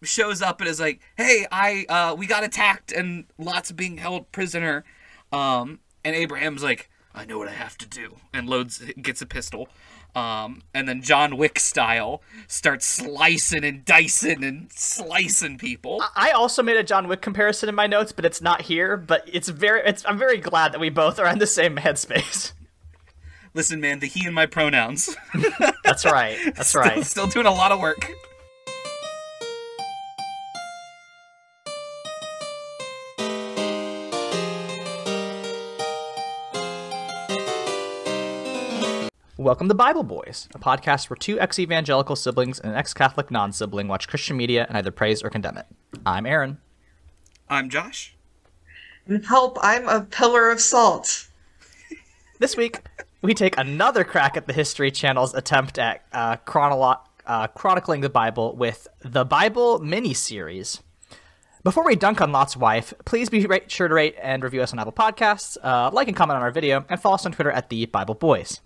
shows up and is like, hey, we got attacked and lots being held prisoner. And Abraham's like, I know what I have to do, and gets a pistol. And then John Wick style starts slicing and dicing and slicing people. I also made a John Wick comparison in my notes, but it's not here. But I'm very glad that we both are in the same headspace. Listen, man, the he and my pronouns. That's right. That's right. Still doing a lot of work. Welcome to Bible Boys, a podcast where two ex-evangelical siblings and an ex-Catholic non-sibling watch Christian media and either praise or condemn it. I'm Aaron. I'm Josh. Help, I'm a pillar of salt. This week, we take another crack at the History Channel's attempt at chronicling the Bible with the Bible Miniseries. Before we dunk on Lot's wife, please be sure to rate and review us on Apple Podcasts, like and comment on our video, and follow us on Twitter at the Bible Boys.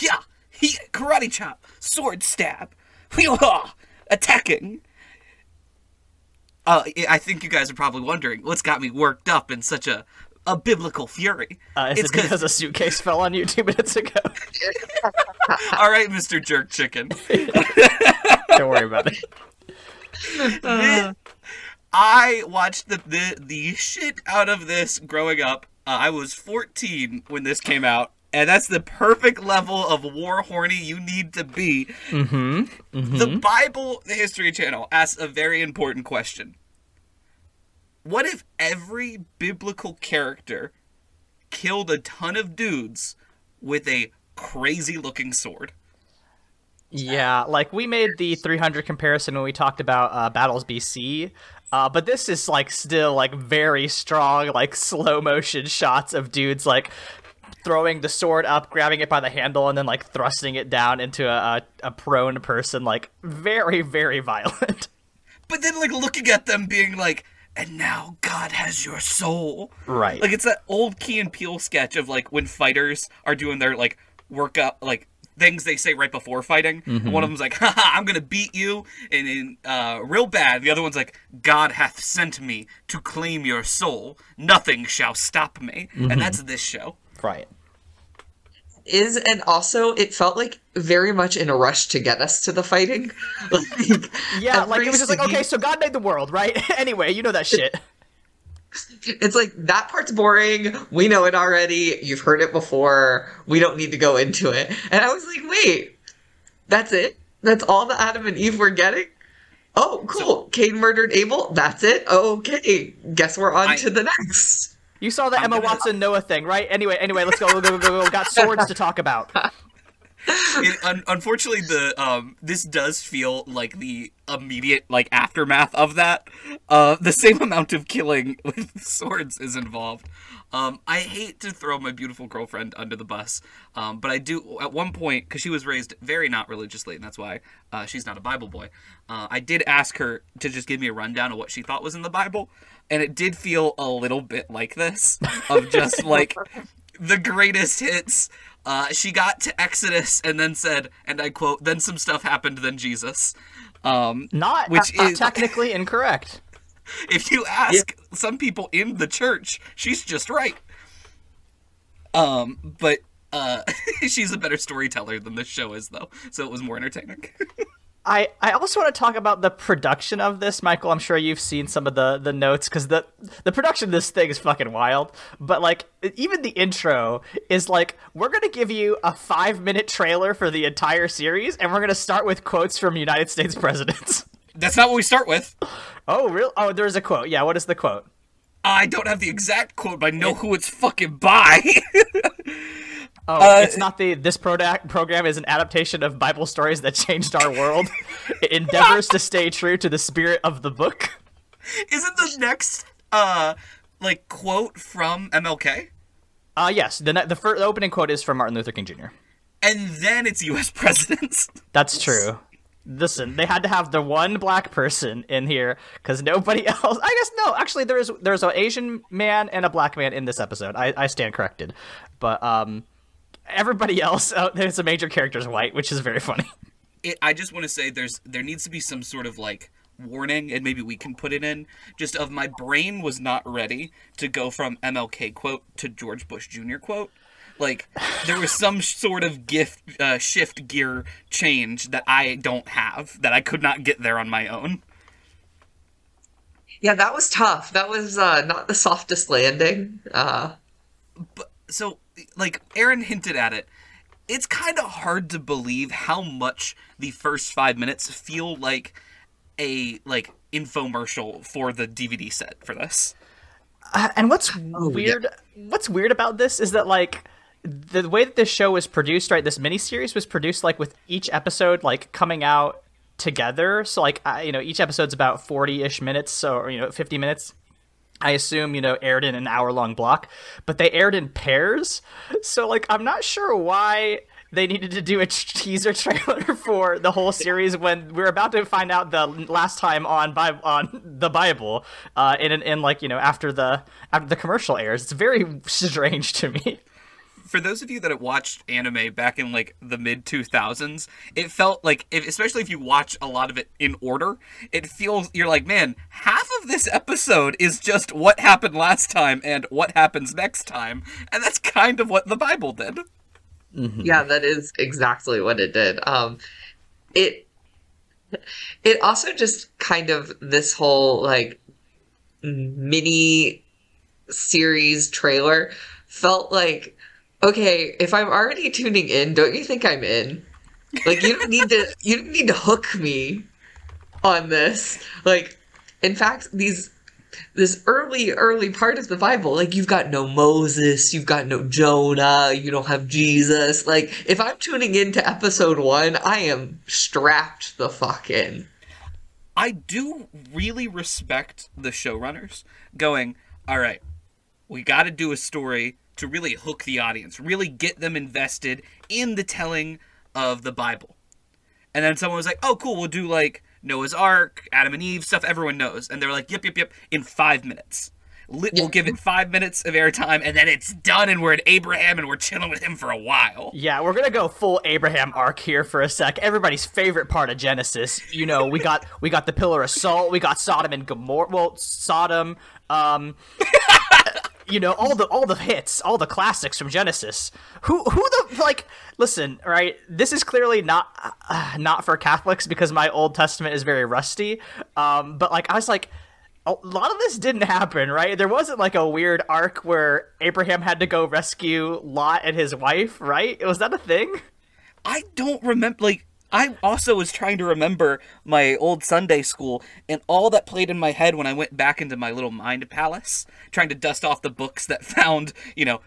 Yeah, karate chop, sword stab, attacking. I think you guys are probably wondering what's got me worked up in such a biblical fury. Is it because a suitcase fell on you 2 minutes ago? All right, Mr. Jerk Chicken. Don't worry about it. I watched the shit out of this growing up. I was 14 when this came out. And that's the perfect level of war horny you need to be. The Bible, the History Channel, asks a very important question. What if every biblical character killed a ton of dudes with a crazy-looking sword? Yeah, like we made the 300 comparison when we talked about Battles BC. But this is like still like very strong, like slow motion shots of dudes like throwing the sword up, grabbing it by the handle, and then like thrusting it down into a prone person, like very, very violent. But then like looking at them being like, and now God has your soul. Right. Like it's that old Key and Peele sketch of like when fighters are doing their like workout, like things they say right before fighting. And one of them's like, haha, I'm gonna beat you and real bad. The other one's like, God hath sent me to claim your soul. Nothing shall stop me. And that's this show. Right. And also it felt like very much in a rush to get us to the fighting. Yeah, like it was just like, okay, so God made the world, right? Anyway, you know that shit. It's like, that part's boring. We know it already. You've heard it before. We don't need to go into it. And I was like, wait, that's it? That's all the Adam and Eve we're getting? Oh, cool. So, Cain murdered Abel? That's it? Okay. Guess we're on to the next. You saw the Emma Watson Noah thing, right? Anyway, let's go. We got swords to talk about. Unfortunately, this does feel like the immediate like aftermath of that. The same amount of killing with swords is involved. I hate to throw my beautiful girlfriend under the bus, but I do at one point, because she was raised very not religiously, and that's why she's not a Bible boy. I did ask her to just give me a rundown of what she thought was in the Bible, and it did feel a little bit like this, of just like the greatest hits. She got to Exodus and then said, and I quote, "Then some stuff happened, then Jesus." Which is technically incorrect. If you ask some people in the church, she's just right. But she's a better storyteller than this show is, though, so it was more entertaining. I also want to talk about the production of this. Michael, I'm sure you've seen some of the notes, because the production of this thing is fucking wild. But, like, even the intro is like, we're going to give you a 5-minute trailer for the entire series, and we're going to start with quotes from United States presidents. That's not what we start with. Oh, really? Oh, there's a quote. Yeah, what is the quote? I don't have the exact quote, but I know who it's fucking by. It's not this program is an adaptation of Bible stories that changed our world. It endeavors to stay true to the spirit of the book. Isn't the next, like, quote from MLK? Yes. The opening quote is from Martin Luther King Jr. And then it's U.S. presidents. That's true. Listen, they had to have the one black person in here because nobody else. I guess no. Actually, there's an Asian man and a black man in this episode. I stand corrected, but everybody else, there's the major character's white, which is very funny. I just want to say there needs to be some sort of like warning, and maybe we can put it in, just of my brain was not ready to go from MLK quote to George Bush Jr. quote. Like, there was some sort of shift gear change that I don't have, that I could not get there on my own. Yeah, that was tough. That was not the softest landing. But, so, like, Aaron hinted at it. It's kind of hard to believe how much the first 5 minutes feel like a, like, infomercial for the DVD set for this. And what's weird about this is that, like, the way that this show was produced, right, this miniseries was produced, like, with each episode, like, coming out together. So, like, each episode's about 40-ish minutes, so, 50 minutes. I assume, aired in an hour-long block. But they aired in pairs. So, like, I'm not sure why they needed to do a teaser trailer for the whole series when we're about to find out the last time on the Bible, after the commercial airs. It's very strange to me. For those of you that have watched anime back in, like, the mid-2000s, it felt like, especially if you watch a lot of it in order, it feels, you're like, man, half of this episode is just what happened last time and what happens next time, and that's kind of what the Bible did. Mm-hmm. Yeah, that is exactly what it did. It also just kind of, this whole, like, mini series trailer felt like, okay, if I'm already tuning in, don't you think I'm in? Like, you don't need to hook me on this. Like, in fact, this early part of the Bible, like, you've got no Moses, you've got no Jonah, you don't have Jesus. Like, if I'm tuning into episode 1, I am strapped the fuck in. I do really respect the showrunners going, all right, we got to do a story to really hook the audience, really get them invested in the telling of the Bible. And then someone was like, oh, cool, we'll do, like, Noah's Ark, Adam and Eve, stuff everyone knows. And they were like, yep, in 5 minutes. We'll give it 5 minutes of airtime, and then it's done, and we're at Abraham, and we're chilling with him for a while. Yeah, we're gonna go full Abraham arc here for a sec. Everybody's favorite part of Genesis. We got the Pillar of Salt, we got Sodom and Gomorrah. Well, Sodom, all the hits, all the classics from Genesis. Listen, right? This is clearly not for Catholics because my Old Testament is very rusty. But, like, I was like, a lot of this didn't happen, right? There wasn't, like, a weird arc where Abraham had to go rescue Lot and his wife, right? Was that a thing? I don't remember, like, I also was trying to remember my old Sunday school, and all that played in my head when I went back into my little mind palace, trying to dust off the books that found,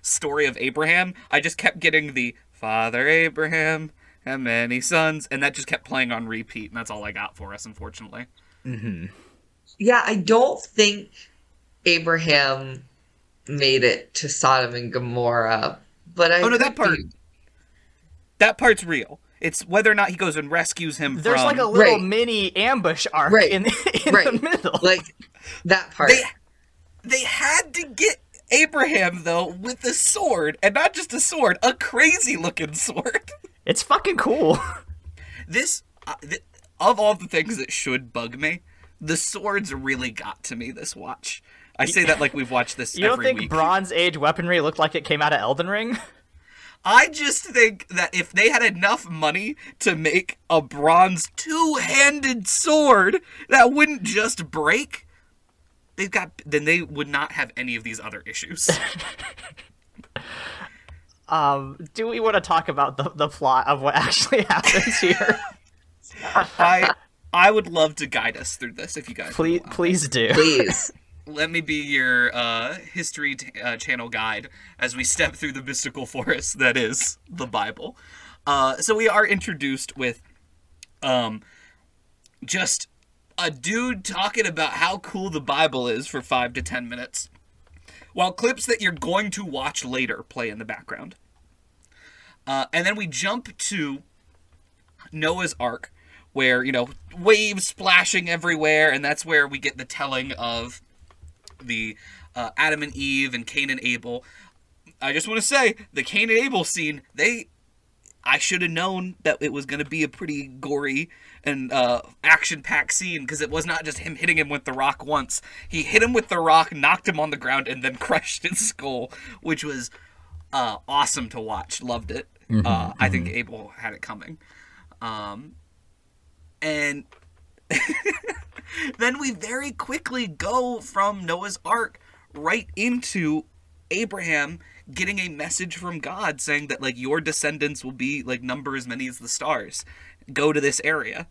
story of Abraham, I just kept getting the Father Abraham and many sons, and that just kept playing on repeat, and that's all I got for us, unfortunately. Mm-hmm. Yeah, I don't think Abraham made it to Sodom and Gomorrah, but that part's real. It's whether or not he goes and rescues him from... There's like a little mini ambush arc in the middle. Like, that part. They had to get Abraham, though, with a sword. And not just a sword, a crazy-looking sword. It's fucking cool. This, of all the things that should bug me, the swords really got to me this watch. I say that like we've watched this every week. You don't think Bronze Age weaponry looked like it came out of Elden Ring? I just think that if they had enough money to make a bronze two-handed sword that wouldn't just break, then they would not have any of these other issues. Do we want to talk about the plot of what actually happens here? I would love to guide us through this if you guys please do. Please. Let me be your history channel guide as we step through the mystical forest that is the Bible. So we are introduced with just a dude talking about how cool the Bible is for 5 to 10 minutes, while clips that you're going to watch later play in the background. And then we jump to Noah's Ark, where, waves splashing everywhere, and that's where we get the telling of the Adam and Eve and Cain and Abel. I just want to say, the Cain and Abel scene, I should have known that it was going to be a pretty gory and action-packed scene, because it was not just him hitting him with the rock once. He hit him with the rock, knocked him on the ground, and then crushed his skull, which was awesome to watch. Loved it. I think Abel had it coming. And then we very quickly go from Noah's Ark right into Abraham getting a message from God saying that, like, your descendants will be, like, number as many as the stars. Go to this area.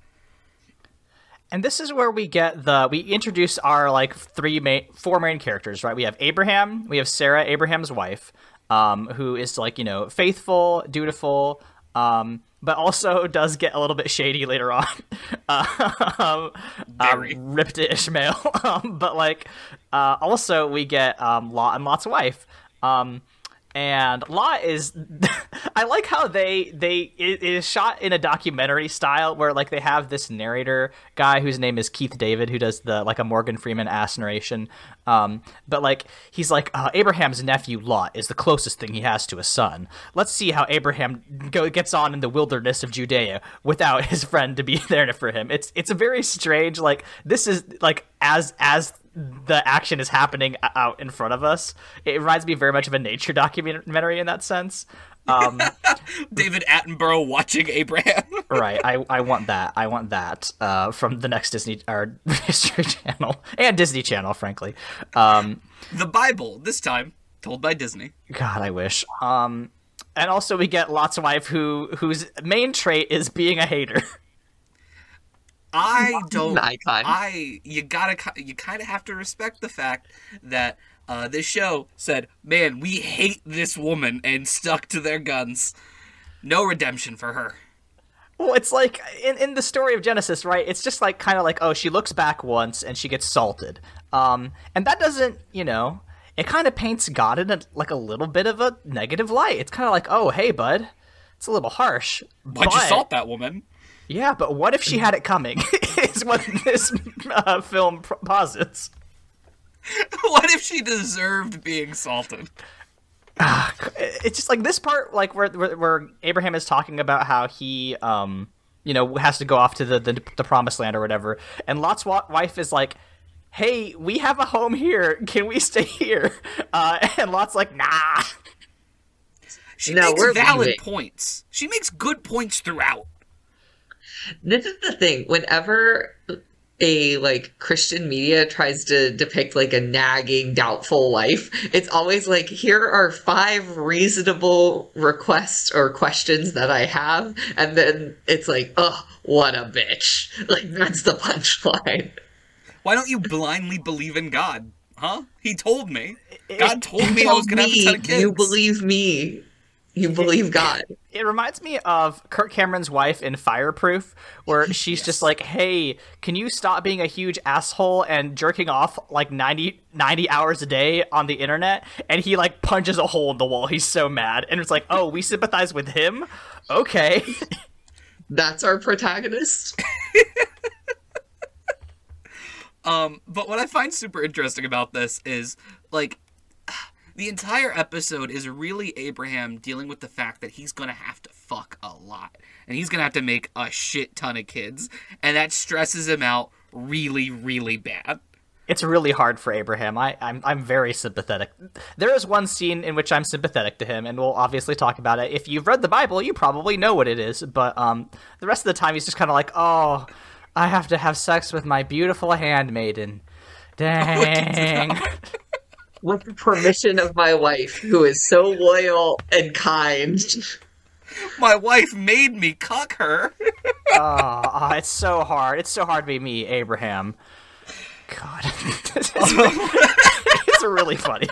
And this is where we introduce our, like, four main characters, right? We have Abraham, we have Sarah, Abraham's wife, who is, like, you know, faithful, dutiful, but also does get a little bit shady later on. Ripped to Ishmael. But, like, also we get Lot and Lot's wife. And Lot is, I like how it is shot in a documentary style where, like, they have this narrator guy whose name is Keith David, who does a Morgan Freeman-ass narration. But, like, he's like, Abraham's nephew Lot is the closest thing he has to a son. Let's see how Abraham gets on in the wilderness of Judea without his friend to be there for him. It's a very strange, like, this is, like, as the action is happening out in front of us. It reminds me very much of a nature documentary in that sense. David Attenborough watching Abraham. Right. I want that. I want that from the next Disney or History Channel and Disney Channel, frankly. The Bible, this time told by Disney. God, I wish. And also we get Lot's wife, whose main trait is being a hater. I don't. Icon. You kind of have to respect the fact that this show said, "Man, we hate this woman," and stuck to their guns. No redemption for her. Well, it's like in the story of Genesis, right? It's just like kind of like, oh, she looks back once and she gets salted, and that doesn't, you know, it kind of paints God in a little bit of a negative light. It's kind of like, oh, hey, bud, it's a little harsh. Why'd you salt that woman? Yeah, but what if she had it coming, is what this film posits. What if she deserved being salted? It's just like this part, like where Abraham is talking about how he, you know, has to go off to the promised land or whatever, and Lot's wife is like, hey, we have a home here, can we stay here? And Lot's like, nah. She makes valid points. She makes good points throughout. This is the thing. Whenever a Christian media tries to depict like a nagging, doubtful wife, it's always like, here are 5 reasonable requests or questions that I have, and then it's like, oh, what a bitch. Like, that's the punchline. Why don't you blindly believe in God? Huh? He told me. God told me I was gonna have a ton of kids. You believe me. You believe God. It reminds me of Kirk Cameron's wife in Fireproof, where she's just like, hey, can you stop being a huge asshole and jerking off like 90 hours a day on the internet? And he like punches a hole in the wall. He's so mad. And it's like, oh, we sympathize with him? Okay. That's our protagonist? But what I find super interesting about this is, like, the entire episode is really Abraham dealing with the fact that he's gonna have to fuck a lot. And he's gonna have to make a shit ton of kids. And that stresses him out really, really bad. It's really hard for Abraham. I'm very sympathetic. There is one scene in which I'm sympathetic to him, and we'll obviously talk about it. If you've read the Bible, you probably know what it is. But the rest of the time, he's just kind of like, oh, I have to have sex with my beautiful handmaiden. Dang. With the permission of my wife, who is so loyal and kind. My wife made me cuck her. Oh, it's so hard. It's so hard to be me, Abraham. God. It's really funny.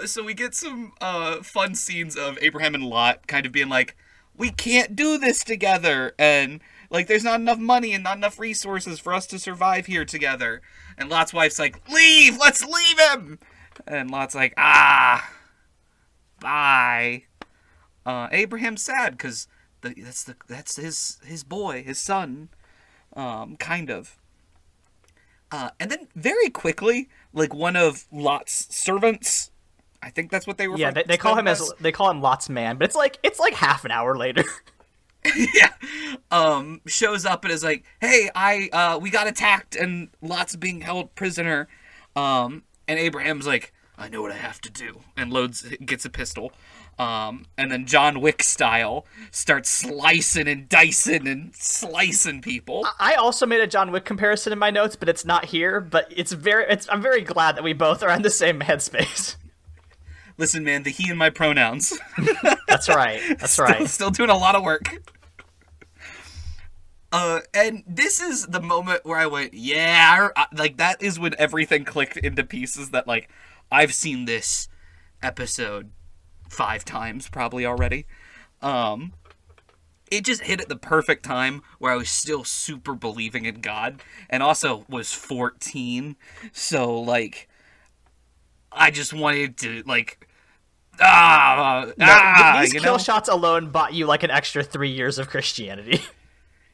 So we get some fun scenes of Abraham and Lot kind of being like, we can't do this together, and like there's not enough money and not enough resources for us to survive here together. And Lot's wife's like, leave! Let's leave him! And Lot's like, bye. Abraham's sad because that's his boy, his son, kind of. And then very quickly, like one of Lot's servants I think that's what they were. Yeah, they call him Lot's man, but it's like half an hour later. Yeah. Shows up and is like, hey, we got attacked and Lot's being held prisoner. And Abraham's like, I know what I have to do, and gets a pistol. And then John Wick style starts slicing and dicing and slicing people. I also made a John Wick comparison in my notes, but it's not here. But I'm very glad that we both are in the same headspace. Listen, man, the he and my pronouns. That's right. That's right. Still doing a lot of work. And this is the moment where I went, yeah, like that is when everything clicked into pieces that like I've seen this episode 5 times probably already. It just hit at the perfect time where I was still super believing in God and also was 14. So like I just wanted to like these kill shots alone bought you like an extra 3 years of Christianity.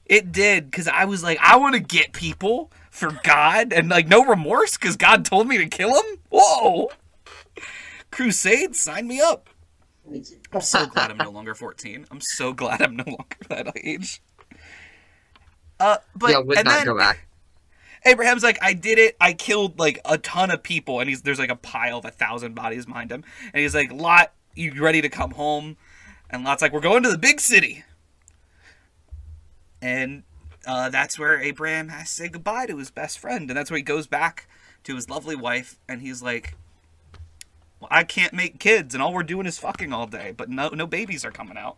It did, because I was like, I want to get people for God, and like no remorse, because God told me to kill him? Whoa! Crusade, sign me up. I'm so glad I'm no longer 14. I'm so glad I'm no longer that age. But yeah, would not go back. Abraham's like, I did it. I killed like a ton of people, and there's like a pile of 1,000 bodies behind him, and he's like, Lot, you ready to come home? And Lot's like, we're going to the big city. And that's where Abraham has to say goodbye to his best friend. And that's where he goes back to his lovely wife. And he's like, well, I can't make kids. And all we're doing is fucking all day. But no babies are coming out.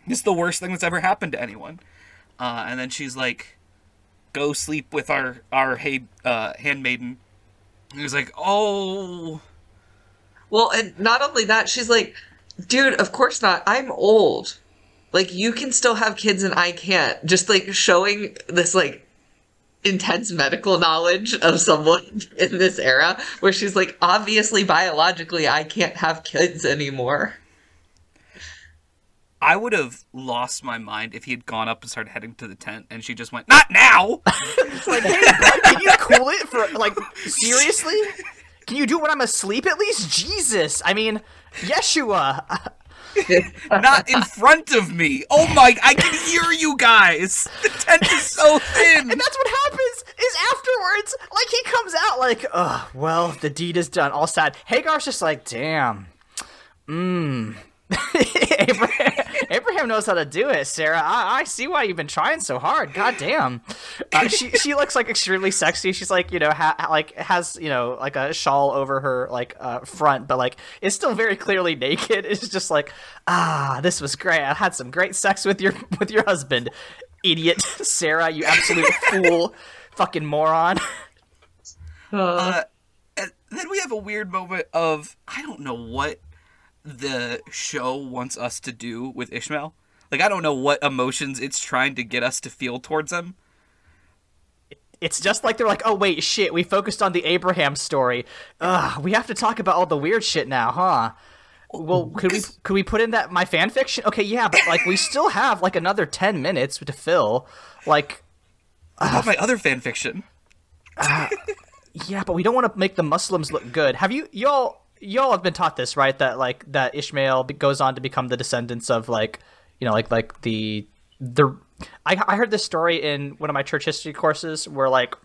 This is the worst thing that's ever happened to anyone. And then she's like, go sleep with our handmaiden. And he was like, oh. Well, and not only that, she's like, dude, of course not. I'm old. Like, you can still have kids and I can't. Just, like, showing this, like, intense medical knowledge of someone in this era where she's like, obviously, biologically, I can't have kids anymore. I would have lost my mind if he had gone up and started heading to the tent and she just went, not now! It's like, hey, can you cool it for, like, seriously? Can you do it when I'm asleep at least? Jesus! I mean, Yeshua! Not in front of me. Oh my, I can hear you guys. The tent is so thin. And that's what happens is afterwards, like he comes out like, oh, well, the deed is done. All sad. Hagar's just like, damn. Abraham knows how to do it, Sarah. I see why you've been trying so hard. God damn. She looks like extremely sexy. She's like, you know, has, you know, like a shawl over her like front, but like is still very clearly naked. It's just like, this was great. I had some great sex with your husband, idiot Sarah. You absolute fool, fucking moron. And then we have a weird moment of I don't know what the show wants us to do with Ishmael. Like, I don't know what emotions it's trying to get us to feel towards him. It's just like they're like, oh wait, shit, we focused on the Abraham story. We have to talk about all the weird shit now, huh? Well, could we put in that my fan fiction? Okay, yeah, but like we still have like another 10 minutes to fill. Like, what about my other fan fiction? Yeah, but we don't want to make the Muslims look good. Have y'all have been taught this, right? That like that Ishmael goes on to become the descendants of like, you know, like the I heard this story in one of my church history courses where like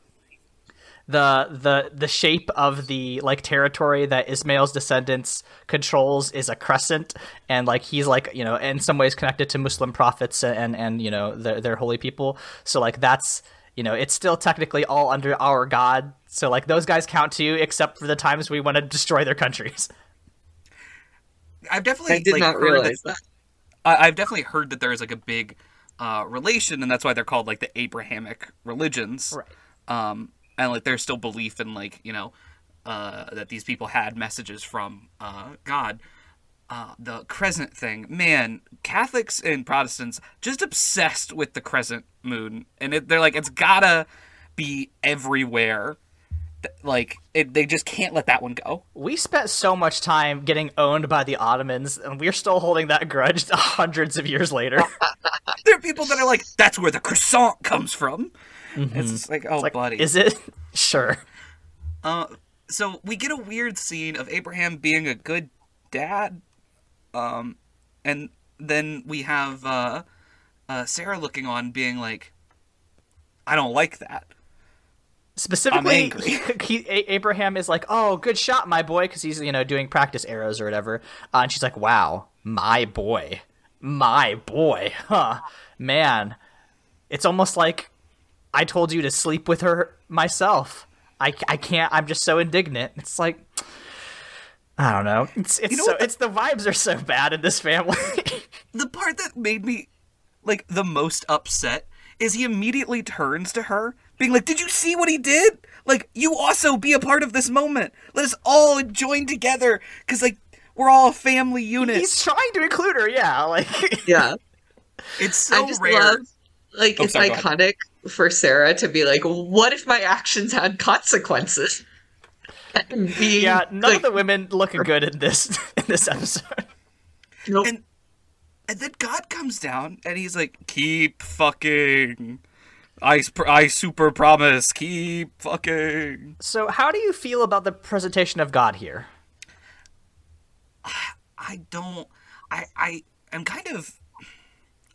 the shape of the like territory that Ismail's descendants controls is a crescent, and like he's like, you know, in some ways connected to Muslim prophets and you know their holy people. So like that's, you know, it's still technically all under our God. So, like, those guys count too, except for the times we want to destroy their countries. I've definitely I did not realize that. I've definitely heard that there is, like, a big relation, and that's why they're called, like, the Abrahamic religions. Right. And, like, there's still belief in, like, you know, that these people had messages from God. The crescent thing, man, Catholics and Protestants just obsessed with the crescent moon, and they're like, it's gotta be everywhere. Like, they just can't let that one go. We spent so much time getting owned by the Ottomans, and we're still holding that grudge hundreds of years later. There are people that are like, that's where the croissant comes from. Mm-hmm. It's just like, oh, it's like, buddy. Is it? Sure. So we get a weird scene of Abraham being a good dad, and then we have Sarah looking on, being like, "I don't like that." Specifically, Abraham is like, "Oh, good shot, my boy," because he's doing practice arrows or whatever, and she's like, "Wow, my boy, huh, man." It's almost like I told you to sleep with her myself. I can't. I'm just so indignant. It's like, I don't know. It's the vibes are so bad in this family. The part that made me like the most upset is he immediately turns to her, being like, "Did you see what he did? Like, you also be a part of this moment. Let us all join together, because like we're all a family unit." He's trying to include her, yeah. Like, Yeah. It's so I just rare. love, like, it's sorry, iconic for Sarah to be like, what if my actions had consequences? And being, yeah, none like, of the women looking good in this episode. nope. And then God comes down and he's like, "Keep fucking. I super promise. Keep fucking." So, how do you feel about the presentation of God here? I don't. I am kind of.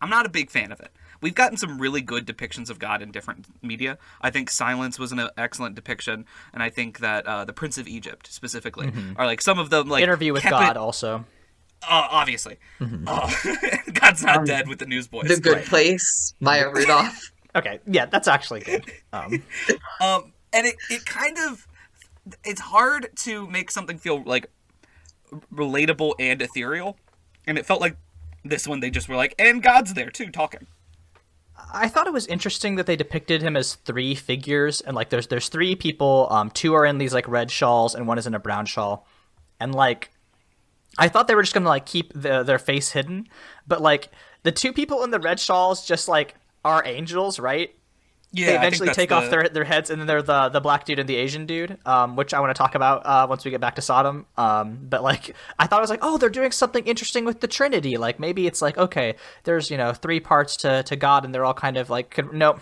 I'm not a big fan of it. We've gotten some really good depictions of God in different media. I think Silence was an excellent depiction, and I think that the Prince of Egypt specifically are like some of them like Interview with God also. Obviously, God's not dead with the Newsboys. The Good Place, Maya Rudolph. Okay, yeah, that's actually good. And it kind of, it's hard to make something feel like relatable and ethereal, and it felt like this one they just were like, and God's there too talking. I thought it was interesting that they depicted him as three figures, and like there's three people. Two are in these like red shawls, and one is in a brown shawl, and like I thought they were just gonna like keep their face hidden, but like the two people in the red shawls just like are angels, right? Yeah, they eventually take off their heads, and then they're the black dude and the Asian dude, which I want to talk about once we get back to Sodom. But like, I thought it was like, oh, they're doing something interesting with the Trinity. Like maybe it's like, okay, there's three parts to God, and they're all kind of like, nope,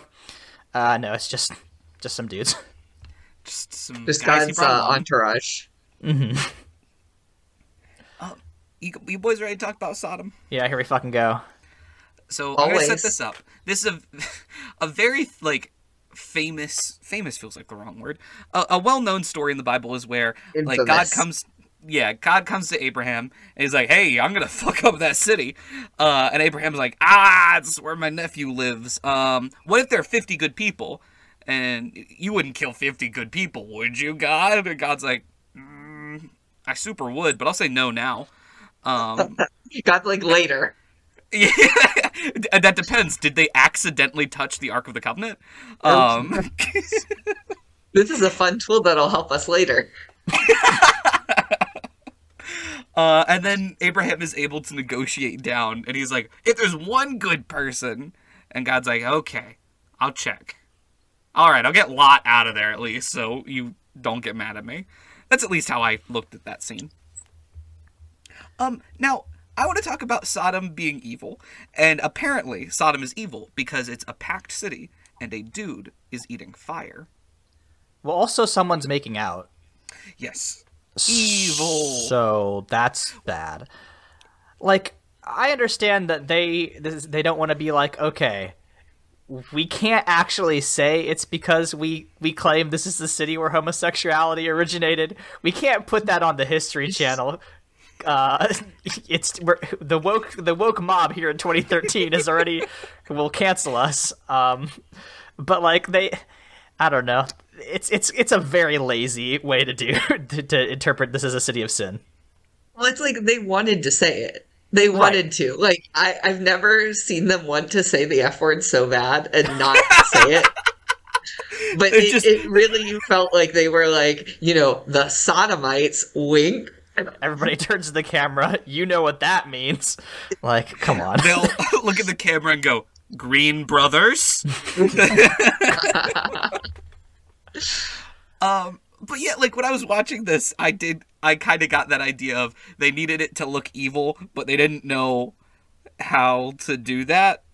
no, it's just some dudes. Just God's entourage. Mm-hmm. You boys ready to talk about Sodom? Yeah, here we fucking go. So Always. I'm gonna set this up. This is a very like famous feels like the wrong word. A well-known story in the Bible is where Infamous. like God comes to Abraham and he's like, "Hey, I'm gonna fuck up that city," and Abraham's like, "This is where my nephew lives. What if there are 50 good people?" And you wouldn't kill 50 good people, would you, God? And God's like, "I super would, but I'll say no now." God's like, later. Yeah, that depends. Did they accidentally touch the Ark of the Covenant? This is a fun tool that'll help us later. And then Abraham is able to negotiate down, and he's like, "If there's one good person," and God's like, "Okay, I'll check. All right, I'll get Lot out of there at least, so you don't get mad at me." That's at least how I looked at that scene. Now, I want to talk about Sodom being evil, and apparently Sodom is evil because it's a packed city, and a dude is eating fire. Well, also someone's making out. Yes. Evil. So that's bad. Like, I understand that they don't want to be like, okay, we can't actually say it's because we claim this is the city where homosexuality originated. We can't put that on the History Channel. The woke mob here in 2013 is already will cancel us. But like I don't know. It's a very lazy way to interpret this as a city of sin. Well, it's like they wanted to say it. They wanted to. Like, I've never seen them want to say the F word so bad and not say it. But it really felt like they were like, the sodomites, wink. Everybody turns to the camera. You know what that means. Like, come on. They'll look at the camera and go, "Green brothers?" But yeah, like when I was watching this, I kind of got that idea of they needed it to look evil, but they didn't know how to do that.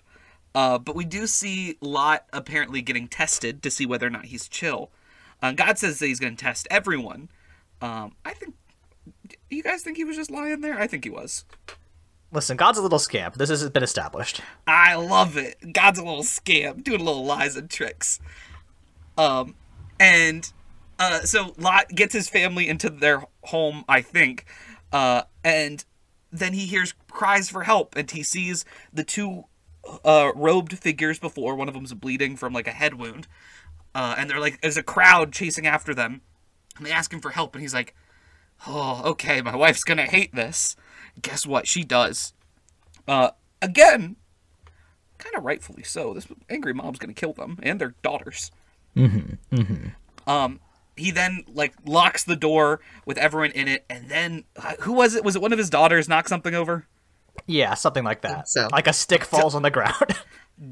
But we do see Lot apparently getting tested to see whether or not he's chill. God says that he's going to test everyone. I think. You guys think he was just lying there? I think he was. Listen, God's a little scamp. This has been established. I love it. God's a little scam, doing little lies and tricks. So Lot gets his family into their home, I think, and then he hears cries for help, and he sees the two robed figures before. One of them's bleeding from like a head wound, and they're like, there's a crowd chasing after them, and they ask him for help, and he's like, oh, okay, my wife's gonna hate this. Guess what? She does. Again, kind of rightfully so. This angry mom's gonna kill them and their daughters. He then like locks the door with everyone in it, and then who was it? Was it one of his daughters knock something over? Yeah, something like that. So. Like a stick falls on the ground.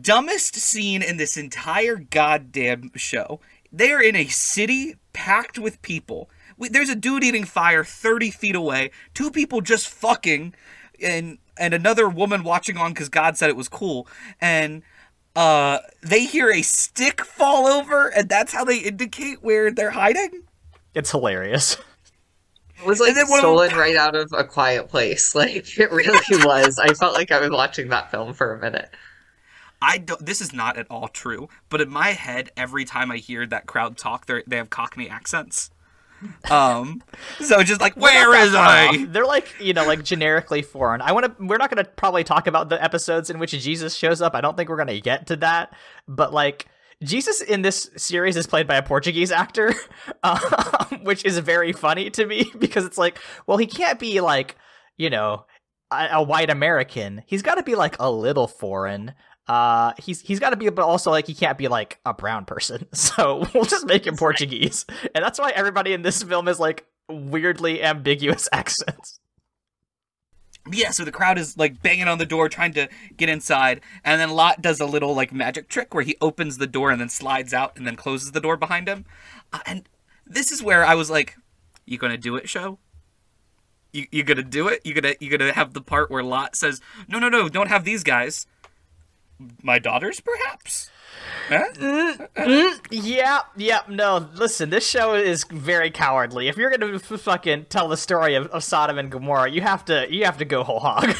Dumbest scene in this entire goddamn show. They are in a city packed with people. There's a dude eating fire 30 feet away, two people just fucking, and another woman watching on because God said it was cool, and they hear a stick fall over, and that's how they indicate where they're hiding? It's hilarious. It was like stolen right out of A Quiet Place. Like, it really was. I felt like I was watching that film for a minute. This is not at all true, but in my head, every time I hear that crowd talk, they have Cockney accents. So just like, where is I? They're like, like generically foreign. We're not gonna probably talk about the episodes in which Jesus shows up. I don't think we're gonna get to that. But like, Jesus in this series is played by a Portuguese actor, which is very funny to me because it's like, well, he can't be like, a white American. He's got to be like a little foreign. He's got to be, but also like he can't be like a brown person. So we'll just make him Portuguese, and that's why everybody in this film is like weirdly ambiguous accents. Yeah, so the crowd is like banging on the door trying to get inside, and then Lot does a little like magic trick where he opens the door and then slides out and then closes the door behind him. And this is where I was like, "You gonna do it, show? You gonna do it? You gonna have the part where Lot says, no, don't have these guys." My daughters, perhaps? Huh? Yeah, no, listen, this show is very cowardly. If you're gonna fucking tell the story of Sodom and Gomorrah, you have to go whole hog.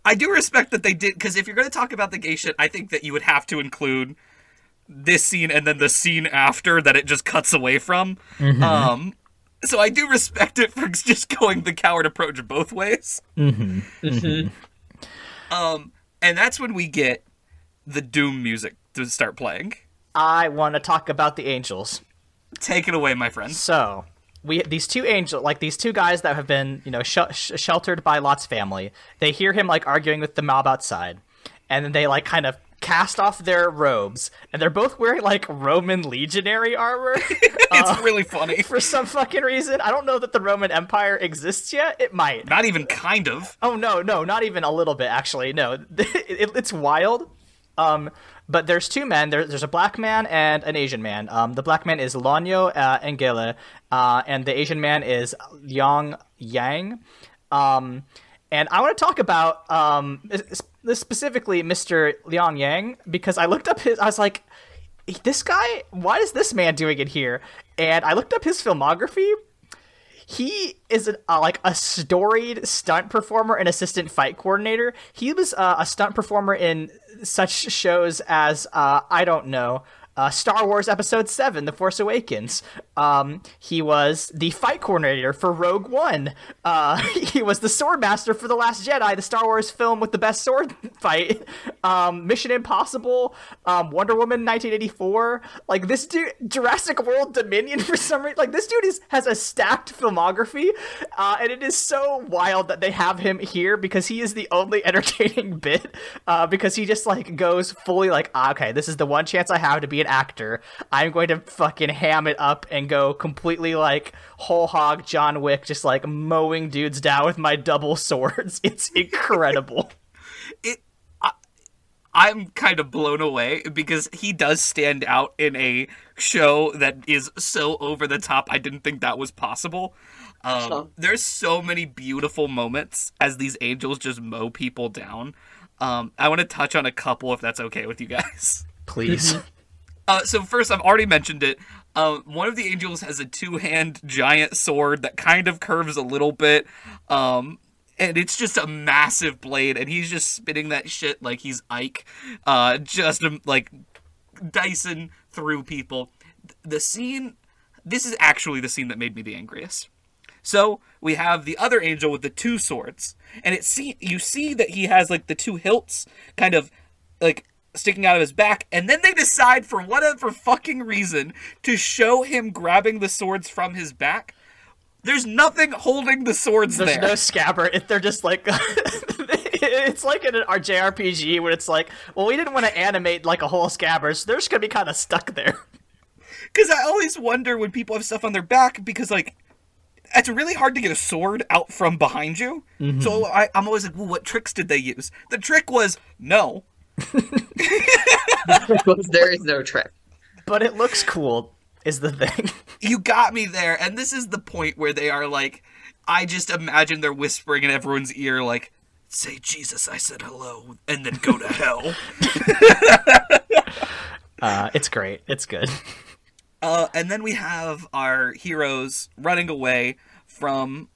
I do respect that they did, because if you're gonna talk about the gay shit, I think that you would have to include this scene and then the scene after that it just cuts away from. So I do respect it for just going the coward approach both ways. And that's when we get the Doom music to start playing. I want to talk about the angels. Take it away, my friend. So, these two guys that have been, sheltered by Lot's family, they hear him, like, arguing with the mob outside. And then they, like, kind of cast off their robes. And they're both wearing, like, Roman legionary armor. It's really funny. For some fucking reason. I don't know that the Roman Empire exists yet. It might. Not even kind of. Oh, no, not even a little bit, actually. No, it's wild. But there's two men. There's a black man and an Asian man. The black man is Lanyo Engele, and the Asian man is Yang Yang. And I want to talk about this specifically Mr. Liang Yang, because I looked up I was like, this guy, what is this man doing in here? And I looked up his filmography. He is a storied stunt performer and assistant fight coordinator. He was a stunt performer in such shows as, I don't know, Star Wars Episode 7, The Force Awakens. He was the fight coordinator for Rogue One. He was the swordmaster for The Last Jedi, the Star Wars film with the best sword fight. Mission Impossible, Wonder Woman 1984. Like, this dude, Jurassic World Dominion, for some reason. Like, this dude has a stacked filmography, and it is so wild that they have him here because he is the only entertaining bit, because he just, like, goes fully like, okay, this is the one chance I have to be an actor. I'm going to fucking ham it up and go completely like whole hog John Wick, just like mowing dudes down with my double swords. It's incredible. I'm kind of blown away because he does stand out in a show that is so over the top. I didn't think that was possible. There's so many beautiful moments as these angels just mow people down. I want to touch on a couple if that's okay with you guys. Please. So first, I've already mentioned it. One of the angels has a 2-hand giant sword that kind of curves a little bit. And it's just a massive blade, and he's just spitting that shit like he's Ike. Just like dicing through people. The scene, this is actually the scene that made me the angriest. So we have the other angel with the 2 swords, and you see that he has like the 2 hilts kind of like sticking out of his back, and then they decide for whatever fucking reason to show him grabbing the swords from his back. There's nothing holding the swords there. There's no scabbard. They're just like it's like in our JRPG when it's like, well, we didn't want to animate like a whole scabbard, so they're just gonna be kind of stuck there. Because I always wonder when people have stuff on their back, because like it's really hard to get a sword out from behind you. Mm-hmm. So I'm always like, well, what tricks did they use? The trick was no. There is no trick. But it looks cool, is the thing. You got me there, and this is the point where they are like, I just imagine they're whispering in everyone's ear, like, say, Jesus, I said hello, and then go to hell. It's great. It's good. And then we have our heroes running away from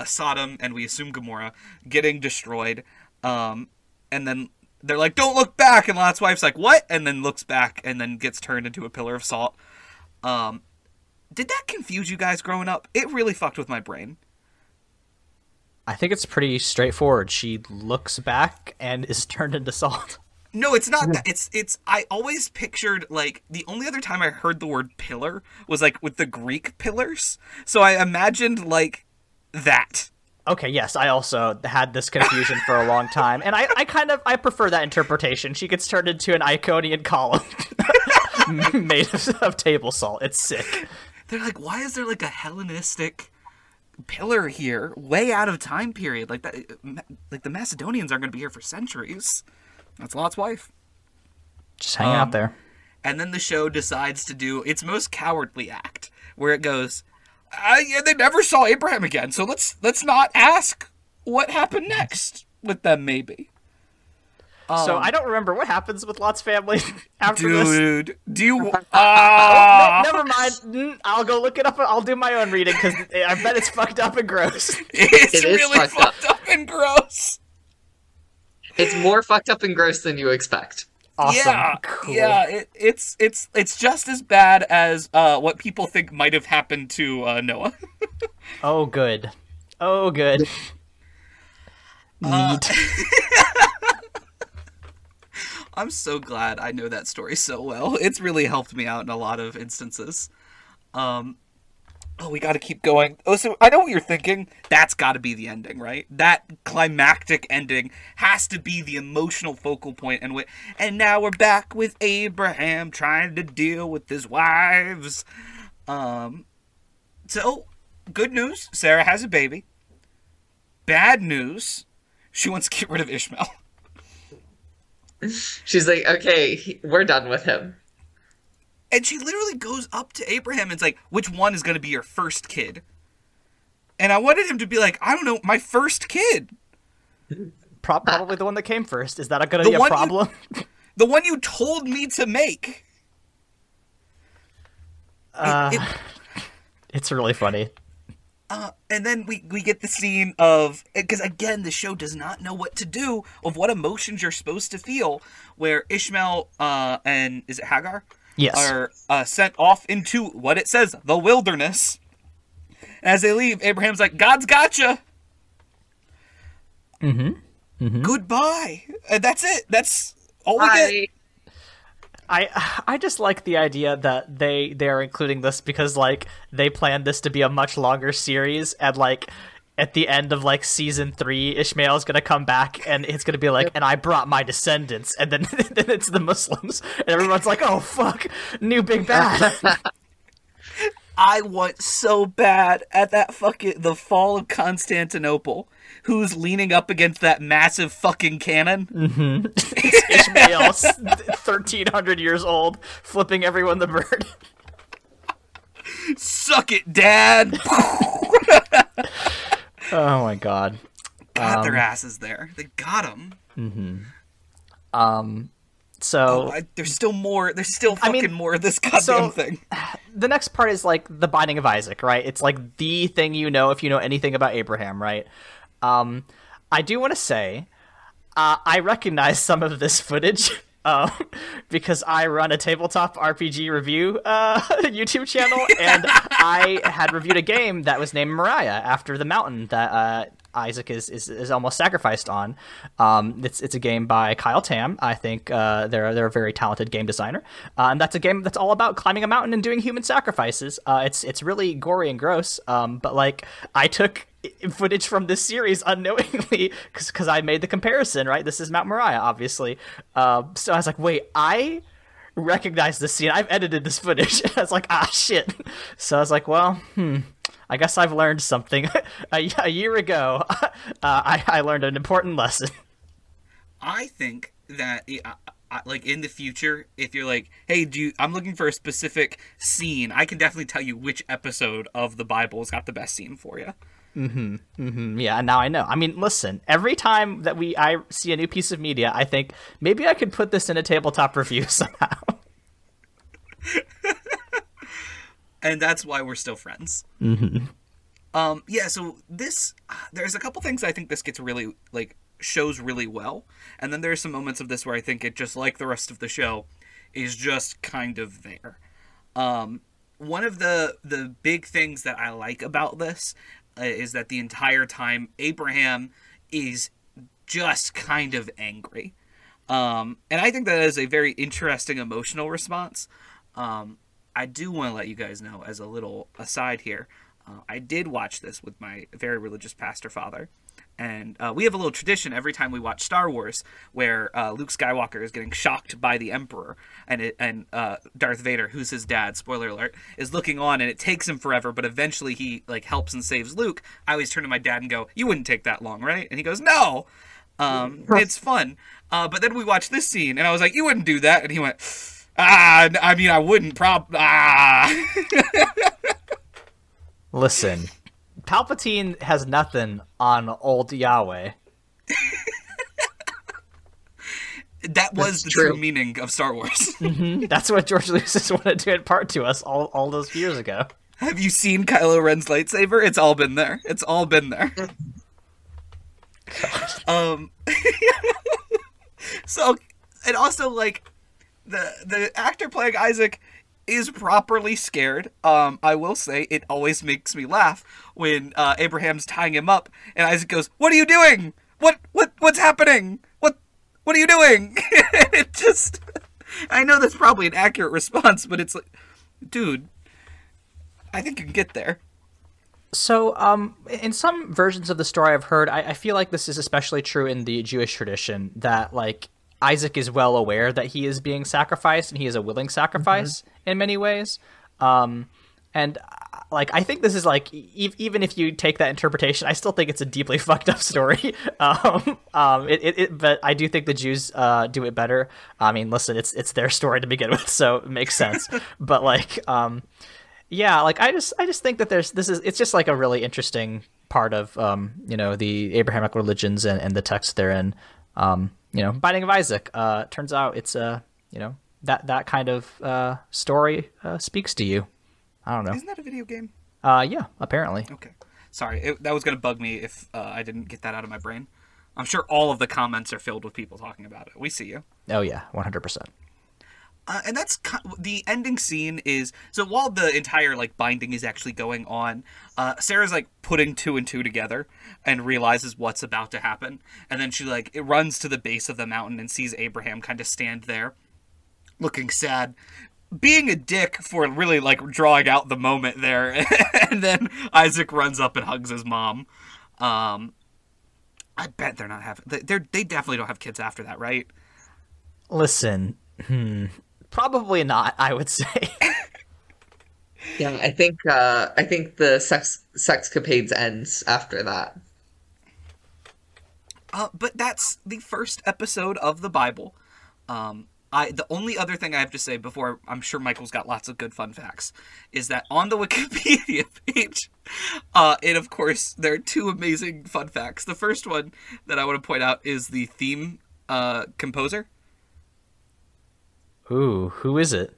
Sodom, and we assume Gomorrah, getting destroyed. And then they're like, don't look back! And Lot's wife's like, what? And then looks back, and then gets turned into a pillar of salt. Did that confuse you guys growing up? It really fucked with my brain. I think it's pretty straightforward. She looks back and is turned into salt. No, it's not that. It's. I always pictured, like, the only other time I heard the word pillar was, like, with the Greek pillars. So I imagined, like, that. Okay, yes, I also had this confusion for a long time. And I prefer that interpretation. She gets turned into an Iconian column made of table salt. It's sick. They're like, why is there, like, a Hellenistic pillar here? Way out of time period. Like, that. Like, the Macedonians aren't going to be here for centuries. That's Lot's wife. Just hanging out there. And then the show decides to do its most cowardly act, where it goes, yeah, they never saw Abraham again, so let's not ask what happened next with them, maybe. So I don't remember what happens with Lot's family after this. Dude, do you... No, never mind. I'll go look it up. I'll do my own reading, because I bet it's fucked up and gross. It's really fucked up and gross. It's more fucked up and gross than you expect. Awesome. Yeah, cool. Yeah. It's just as bad as what people think might have happened to Noah. Oh, good. Oh, good. Neat. I'm so glad I know that story so well. It's really helped me out in a lot of instances. Oh, we gotta keep going. Oh, so I know what you're thinking. That's gotta be the ending, right? That climactic ending has to be the emotional focal point. And now we're back with Abraham trying to deal with his wives. So, good news, Sarah has a baby. Bad news, she wants to get rid of Ishmael. She's like, okay, we're done with him. And she literally goes up to Abraham and is like, which one is going to be your first kid? And I wanted him to be like, I don't know, my first kid. Probably the one that came first. Is that going to be a problem? The one you told me to make. It's really funny. And then we get the scene of, because again, the show does not know what to do of what emotions you're supposed to feel, where Ishmael and, is it Hagar? Yes. Are sent off into what it says, the wilderness. And as they leave, Abraham's like, God's gotcha. Mm-hmm. Mm-hmm. Goodbye. And that's it. That's all we get. I just like the idea that they're including this because, like, they planned this to be a much longer series, and, like, at the end of, like, season 3, Ishmael's gonna come back, and it's gonna be like, and I brought my descendants, and then, then it's the Muslims, and everyone's like, oh, fuck, new big bad. I want so bad at that fucking, the fall of Constantinople, who's leaning up against that massive fucking cannon. Mm-hmm. It's Ishmael, 1,300 years old, flipping everyone the bird. Suck it, Dad! Oh my god. Got their asses there. They got them. Mm-hmm. So there's still more. There's still fucking more of this goddamn thing. The next part is like the Binding of Isaac, right? It's like the thing you know if you know anything about Abraham, right? I do want to say I recognize some of this footage because I run a tabletop RPG review YouTube channel, and I had reviewed a game that was named Moriah after the mountain that Isaac is almost sacrificed on. It's a game by Kyle Tam. I think they're a very talented game designer, and that's a game that's all about climbing a mountain and doing human sacrifices. It's really gory and gross, but like I took footage from this series unknowingly because I made the comparison, right? This is Mount Moriah, obviously. So I was like, wait, I recognize this scene. I've edited this footage. I was like, shit. So I was like, well, I guess I've learned something. A year ago, I learned an important lesson. I think that, like, in the future, if you're like, hey, I'm looking for a specific scene, I can definitely tell you which episode of the Bible's got the best scene for you. Yeah, now I know. I mean, listen, every time that I see a new piece of media, I think maybe I could put this in a tabletop review somehow. And that's why we're still friends. Yeah, so there's a couple things I think this gets really, like, shows really well. And then there's some moments of this where I think it, just like the rest of the show, is just kind of there. One of the big things that I like about this is that the entire time Abraham is just kind of angry. And I think that is a very interesting emotional response. I do want to let you guys know, as a little aside here, I did watch this with my very religious pastor father. And we have a little tradition every time we watch Star Wars where Luke Skywalker is getting shocked by the Emperor and Darth Vader, who's his dad, spoiler alert, is looking on, and it takes him forever, but eventually he like helps and saves Luke. I always turn to my dad and go, "You wouldn't take that long, right?" And he goes, "No." It's fun. But then we watched this scene, and I was like, "You wouldn't do that." And he went, I mean, I wouldn't Listen, Palpatine has nothing on old Yahweh. That was the true meaning of Star Wars. That's what George Lucas wanted to impart to us all those years ago. Have you seen Kylo Ren's lightsaber? It's all been there. It's all been there. So, and also, like, the actor playing Isaac is properly scared. I will say it always makes me laugh when Abraham's tying him up and Isaac goes, "What are you doing? What's happening? What are you doing?" It just, I know that's probably an accurate response, but it's like, dude, I think you can get there. So, in some versions of the story I've heard, I feel like this is especially true in the Jewish tradition, that, like, Isaac is well aware that he is being sacrificed, and he is a willing sacrifice in many ways. And, like, I think this is, like, even if you take that interpretation, I still think it's a deeply fucked up story. But I do think the Jews do it better. I mean, listen, it's their story to begin with, so it makes sense. But, like, yeah, like, I just think that it's just, like, a really interesting part of, you know, the Abrahamic religions and the text therein. You know, Binding of Isaac, turns out it's, you know, that kind of story speaks to you. I don't know. Isn't that a video game? Yeah, apparently. Okay. Sorry, that was going to bug me if I didn't get that out of my brain. I'm sure all of the comments are filled with people talking about it. We see you. Oh, yeah, 100%. And that's the ending scene is, so while the entire, like, binding is actually going on, Sarah's, like, putting two and two together and realizes what's about to happen. And then she, like, it runs to the base of the mountain and sees Abraham kind of stand there looking sad, being a dick for really, like, drawing out the moment there. And then Isaac runs up and hugs his mom. I bet they're not having, they definitely don't have kids after that, right? Listen, probably not, I would say. Yeah, I think the sexcapades ends after that. But that's the first episode of the Bible. The only other thing I have to say before, I'm sure Michael's got lots of good fun facts, is that on the Wikipedia page, and of course, there are two amazing fun facts. The first one that I want to point out is the theme composer. Ooh, who is it?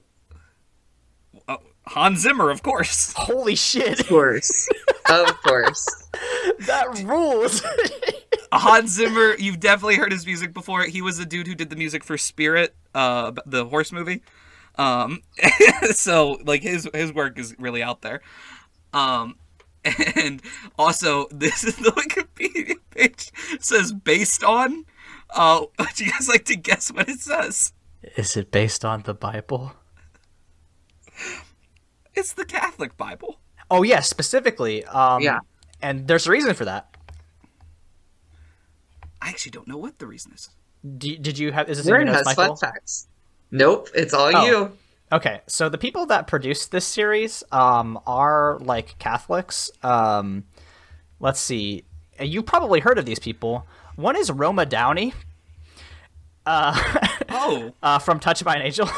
Hans Zimmer, of course. Holy shit! Of course. Of course. That rules. Hans Zimmer, you've definitely heard his music before. He was the dude who did the music for Spirit, the horse movie. So like his work is really out there. And also this is the Wikipedia page says based on. Would you guys like to guess what it says? Is it based on the Bible? It's the Catholic Bible. Oh yeah, specifically. Yeah. And there's a reason for that. I actually don't know what the reason is. Did you have? Is this in your Aaron notes, has Michael? fun facts. Nope, it's all Oh. you. Okay, so the people that produced this series are like Catholics. Let's see. You've probably heard of these people. One is Roma Downey. From Touched by an Angel.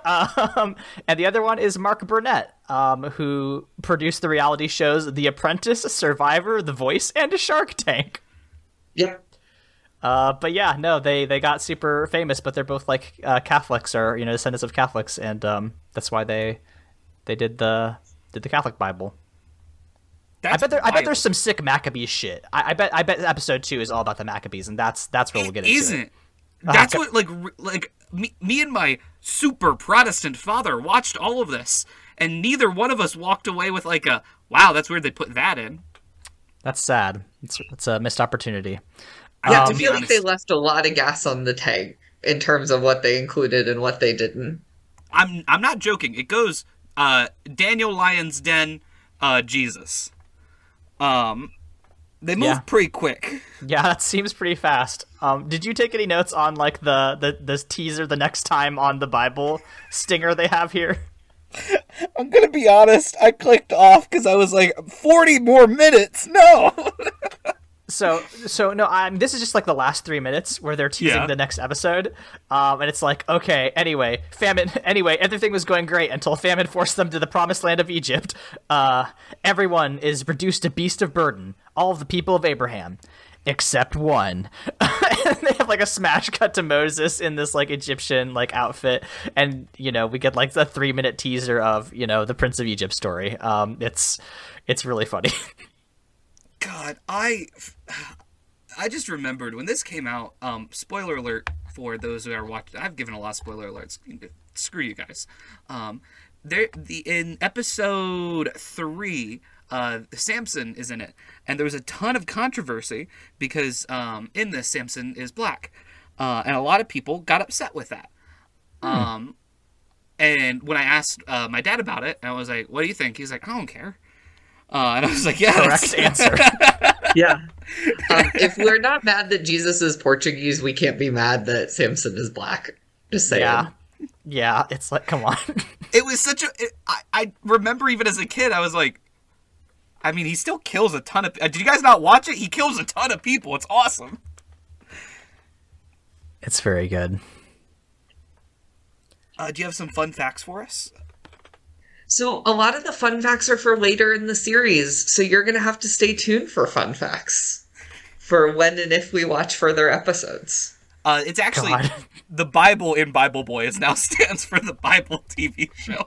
And the other one is Mark Burnett, who produced the reality shows The Apprentice, Survivor, The Voice, and Shark Tank. Yep. But yeah, no, they got super famous, but they're both like Catholics or descendants of Catholics, and that's why they did the Catholic Bible. I bet there's some sick Maccabees shit. I bet episode 2 is all about the Maccabees, and that's where we'll get into it. Isn't. That's what like me and my super Protestant father watched all of this, and neither one of us walked away with like a wow, that's weird they put that in. That's sad. It's a missed opportunity. Yeah, I to be feel like honest, they left a lot of gas on the tank in terms of what they included and what they didn't. I'm not joking. It goes Daniel Lyon's Den, Jesus. They move pretty quick. Yeah, that seems pretty fast. Did you take any notes on like the teaser the next time on the Bible stinger they have here? I'm gonna be honest. I clicked off because I was like, 40 more minutes. No. So no, this is just like the last 3 minutes where they're teasing the next episode, and it's like, okay, anyway, everything was going great until famine forced them to the promised land of Egypt. Everyone is reduced to beast of burden, all of the people of Abraham, except one. And they have like a smash cut to Moses in this like Egyptian like outfit, and we get like the 3-minute teaser of the Prince of Egypt story. It's really funny. God, I just remembered when this came out. Spoiler alert for those who are watching. I've given a lot of spoiler alerts. Screw you guys. In episode 3, Samson is in it, and there was a ton of controversy because in this Samson is black, and a lot of people got upset with that. And when I asked my dad about it, I was like, "What do you think?" He's like, "I don't care." And I was like, yeah, correct answer. Yeah. If we're not mad that Jesus is Portuguese, we can't be mad that Samson is black. Just saying. Yeah, it's like, come on. It was such a... I remember even as a kid, I was like... I mean, he still kills a ton of... Did you guys not watch it? He kills a ton of people. It's awesome. It's very good. Do you have some fun facts for us? So a lot of the fun facts are for later in the series, so you're going to have to stay tuned for fun facts for when and if we watch further episodes. It's actually the Bible in Bible Boy now stands for the Bible TV show.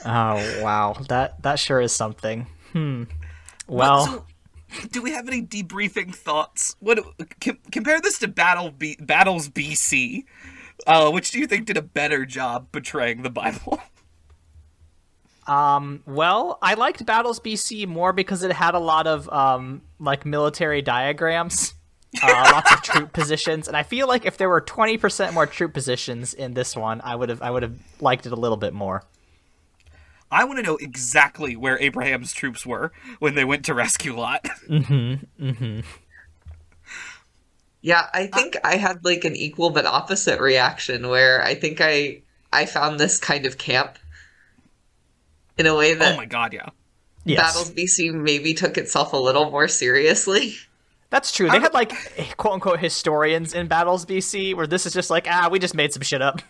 Oh wow, that sure is something. Well, so, do we have any debriefing thoughts? Compare this to Battles BC. Which do you think did a better job portraying the Bible? Well, I liked Battles BC more because it had a lot of like military diagrams, lots of troop positions, and I feel like if there were 20% more troop positions in this one, I would have liked it a little bit more. I want to know exactly where Abraham's troops were when they went to rescue Lot. Yeah, I think I had like an equal but opposite reaction where I think I found this kind of camp in a way that oh my god, yeah. Yes. Battles BC maybe took itself a little more seriously. That's true. They had like quote unquote historians in Battles BC where this is just like, we just made some shit up.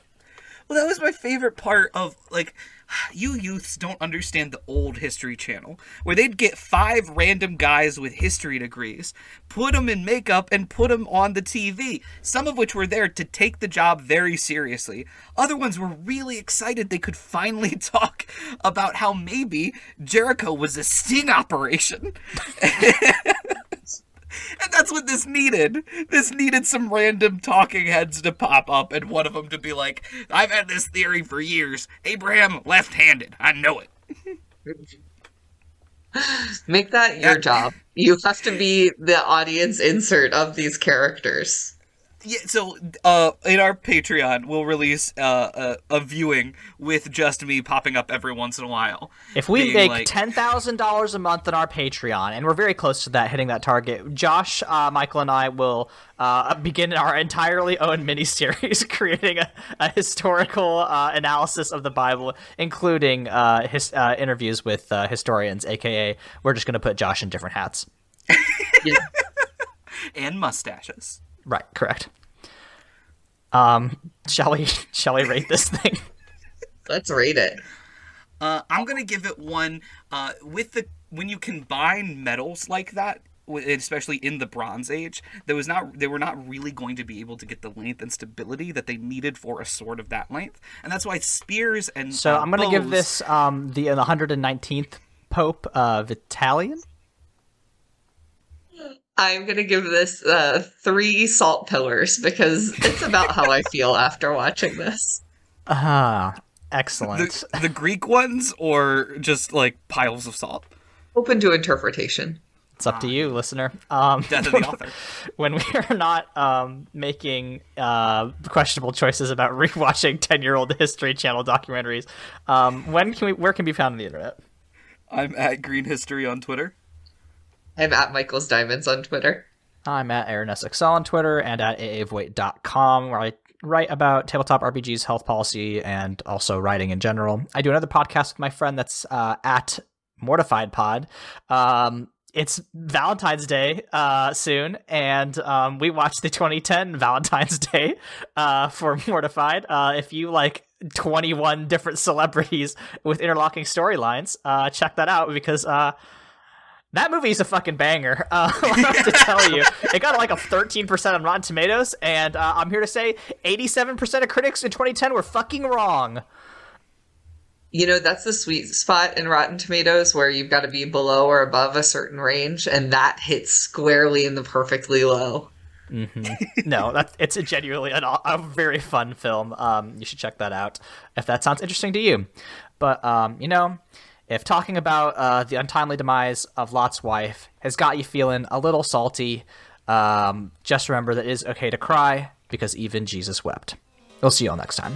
Well, that was my favorite part of like You youths don't understand the old History Channel, where they'd get 5 random guys with history degrees, put them in makeup, and put them on the TV, some of which were there to take the job very seriously. Other ones were really excited they could finally talk about how maybe Jericho was a sting operation. And that's what this needed. This needed some random talking heads to pop up, and one of them to be like, I've had this theory for years. Abraham left-handed. I know it. Make that your job. You have to be the audience insert of these characters. Yeah, so in our Patreon, we'll release a viewing with just me popping up every once in a while. If we make $10,000 a month on our Patreon, and we're very close to that, hitting that target, Josh, Michael, and I will begin our entirely own miniseries, creating a historical analysis of the Bible, including interviews with historians, a.k.a. we're just going to put Josh in different hats. Yeah. And mustaches. Right, correct. Shall we rate this thing? Let's rate it. I'm gonna give it 1. When you combine metals like that, especially in the Bronze Age, they were not really going to be able to get the length and stability that they needed for a sword of that length, and that's why spears and so I'm gonna give this the 119th Pope Vitalian. I'm going to give this 3 salt pillars because it's about how I feel after watching this. Excellent. The Greek ones, or just like piles of salt? Open to interpretation. It's up to you, listener. Death of the author. When we are not making questionable choices about rewatching 10-year-old History Channel documentaries, where can we be found on the internet? I'm at Green History on Twitter. I'm at Michael's Diamonds on Twitter. I'm at AaronSXL on Twitter and at aavoigt.com, where I write about tabletop RPGs, health policy, and also writing in general. I do another podcast with my friend that's at Mortified Pod. It's Valentine's Day soon, and we watched the 2010 Valentine's Day for Mortified. If you like 21 different celebrities with interlocking storylines, check that out, because that movie's a fucking banger. I have to tell you. It got like a 13% on Rotten Tomatoes, and I'm here to say 87% of critics in 2010 were fucking wrong. You know, that's the sweet spot in Rotten Tomatoes, where you've got to be below or above a certain range, and that hits squarely in the perfectly low. Mm-hmm. No, it's genuinely a very fun film. You should check that out if that sounds interesting to you. But, if talking about the untimely demise of Lot's wife has got you feeling a little salty, just remember that it is okay to cry, because even Jesus wept. We'll see you all next time.